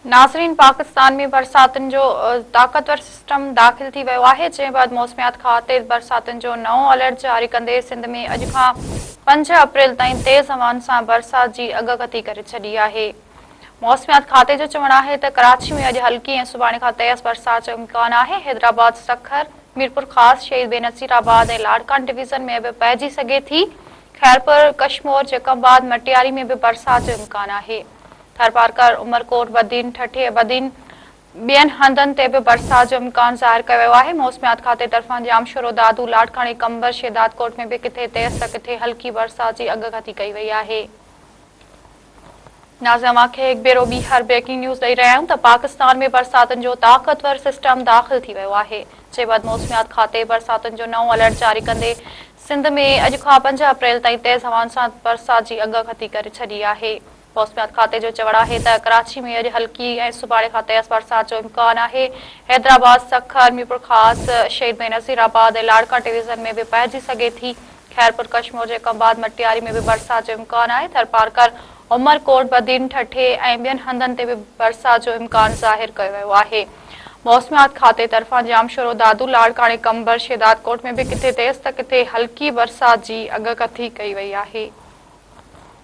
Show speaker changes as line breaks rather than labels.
नाज़रीन, पाकिस्तान में बरसातुनि जो ताक़तवर सिस्टम दाख़िल थी वियो आहे, जंहिं बाद मौसमियात खाते बरसातुनि जो नओं अलर्ट जारी कंदे सिंध में अॼु खां 5 अप्रैल ताईं तेज़ हवाउनि सां बरसात जी अॻकथी करे छॾी आहे। मौसमियात खाते जो चवणु आहे त कराची में अॼु हल्की ऐं सुभाणे खां तेज़ बरसात जो इम्कान आहे। हैदराबाद, सखर, मीरपुर ख़ास, शहीद बेनज़ीराबाद ऐं लाड़कान डिवीज़न में बि पइजी सघे थी। खैरपुर, कशमोर, जैकबाद, मटियारी में बि बरसात जो इम्कान आहे। थरपारकर, उमरकोट, बदीन, ठठे, बदीन ॿियनि हंधनि ते बि बरसात जो इम्कान ज़ाहिर कयो वियो आहे। मौसमियात खाते तरफ़ां जामशोरो, दादू, लाड़कानी, कंबर, शेदादकोट में बि किथे तेज़ त किथे हल्की बरसात जी अॻकथी कई वई आहे। नाज़िमाखे हिकु भेरो ॿीहर ब्रेकिंग न्यूज़ ॾेई रहिया आहियूं त पाकिस्तान में बरसातुनि जो ताक़तवर सिस्टम दाख़िल थी वियो आहे। जे बाद मौसमियात खाते बरसातुनि जो नओं अलर्ट जारी कंदे सिंध में अॼु खां 5 अप्रैल ताईं तेज़ हवाउनि सां बरसात जी अॻकथी करे छॾी आहे। मौसमियात खाते जो चवणु आहे त कराची में अॼु हल्की ऐं सुभाणे खां तेज़ बरसात जो इम्कान आहे। हैदराबाद, सखर, मीरपुर ख़ास, शहीद बेनज़ीराबाद ऐं लाड़कान डिवीज़न में बि पइजी सघे थी। खैरपुर, कशमोर, जैकबाद, मटियारी में बि बरसात जो इम्कान आहे। थरपारकर, उमरकोट, बदीन, ठठे ऐं ॿियनि हंधनि ते बि बरसात जो इम्कान ज़ाहिर कयो वियो आहे। मौसमियात खाते तरफ़ां जामशोरो, दादू, लाड़कानी, कंबर, शेदादकोट में बि किथे तेज़ त किथे हल्की बरसात जी अॻकथी कई वई आहे।